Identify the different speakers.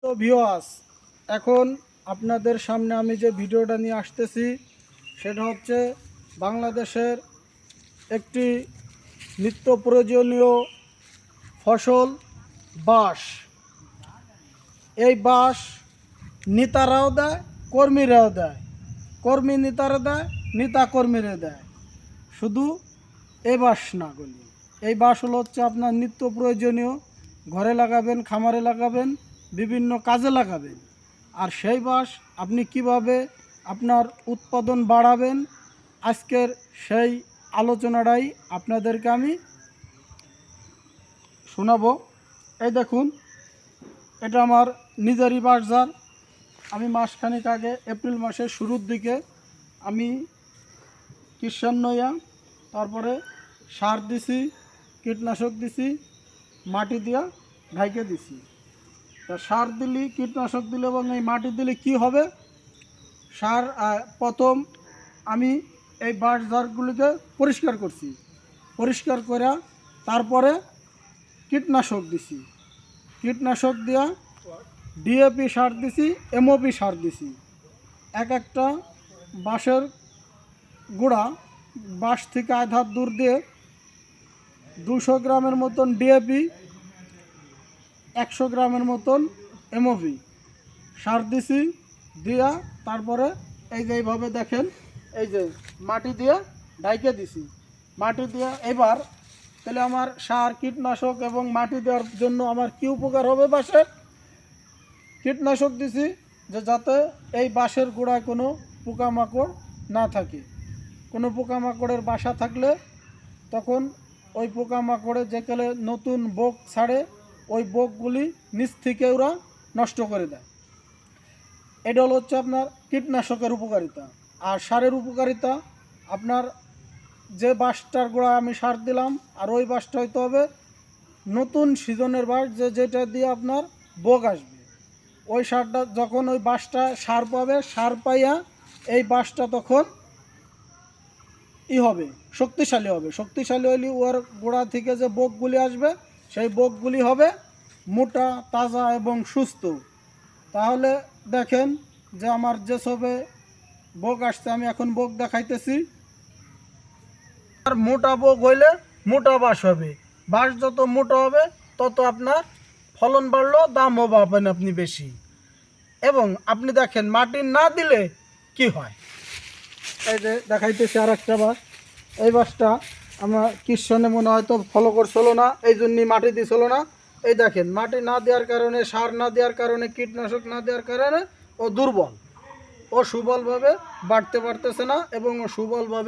Speaker 1: তো ভিউয়ার্স, এখন আপনাদের সামনে আমি যে ভিডিওটা নিয়ে আসতেছি সেটা হচ্ছে বাংলাদেশের একটি নিত্য প্রয়োজনীয় ফসল বাঁশ। এই বাঁশ নেতারাও দেয়, কর্মীরাও দেয়, কর্মী নেতারা দেয়, নেতা কর্মীরা দেয়। শুধু এই বাঁশ না গলি, এই বাঁশ হচ্ছে আপনার নিত্য প্রয়োজনীয়, ঘরে লাগাবেন, খামারে লাগাবেন, বিভিন্ন কাজে লাগাবেন। আর সেই বাঁশ আপনি কিভাবে আপনার উৎপাদন বাড়াবেন, আজকের সেই আলোচনাটাই আপনাদেরকে আমি শোনাবো। এই দেখুন, এটা আমার নিজেরই বাঁশঝার। আমি মাসখানেক আগে এপ্রিল মাসের শুরুর দিকে আমি কিষান নয়া, তারপরে সার দিছি, কীটনাশক দিছি, মাটি দিয়া ঢাইকে দিছি। তা সার দিলে, কীটনাশক দিলে এবং এই মাটি দিলে কি হবে? সার প্রথম আমি এই বাঁশঝাড়গুলিকে পরিষ্কার করছি, পরিষ্কার করে তারপরে কীটনাশক দিছি, কীটনাশক দিয়া ডিএপি সার দিছি, এমওপি সার দিছি। এক একটা বাঁশের গোড়া, বাঁশ থেকে আধ হাত দূর দিয়ে 200 গ্রামের মতন ডিএপি, 100 গ্রামের মতন এমওপি সার দিছি। দিয়া তারপরে এই যে এইভাবে দেখেন, এই যে মাটি দিয়ে ঢাইকে দিছি। মাটি দিয়ে এবার তাহলে আমার সার, কীটনাশক এবং মাটি দেওয়ার জন্য আমার কি উপকার হবে? বাঁশের কীটনাশক দিছি যে যাতে এই বাঁশের গোড়ায় কোনো পোকামাকড় না থাকে। কোনো পোকামাকড়ের বাসা থাকলে তখন ওই পোকামাকড়ে যেকালে নতুন বোক ছাড়ে, ওই বোকগুলি নিচ থেকে ওরা নষ্ট করে দেয়। এটা হচ্ছে আপনার কীটনাশকের উপকারিতা। আর সারের উপকারিতা, আপনার যে বাঁশটার গোড়া আমি সার দিলাম, আর ওই বাঁশটা হইতে হবে নতুন সিজনের বাঁশ, যেটা দিয়ে আপনার বোক আসবে। ওই সারটা যখন ওই বাঁশটা সার পাবে, সার পাইয়া এই বাঁশটা তখন হবে, শক্তিশালী হবে। শক্তিশালী হলে ওর গোড়া থেকে যে বোকগুলি আসবে, সেই বোকগুলি হবে মোটা, তাজা এবং সুস্থ। তাহলে দেখেন যে আমার যেসবে বোক আসছে, আমি এখন বোক দেখাইতেছি। আর মোটা বোক হইলে মোটা বাঁশ হবে। বাঁশ যত মোটা হবে তত আপনার ফলন বাড়লো, দামও পাবেন আপনি বেশি। এবং আপনি দেখেন মাটি না দিলে কি হয়। এই যে দেখাইতেছি আর একটা বাঁশ। এই বাঁশটা আমার কৃষনে মনে হয়তো ফলো করছিল না, এই জন্যই মাটি দিছিল না। এই দেখেন, মাটি না দেওয়ার কারণে, সার না দেওয়ার কারণে, কীটনাশক না দেওয়ার কারণে ও দুর্বল, ও সুবলভাবে বাড়তে পারতেছে না এবং ও সুবলভাবে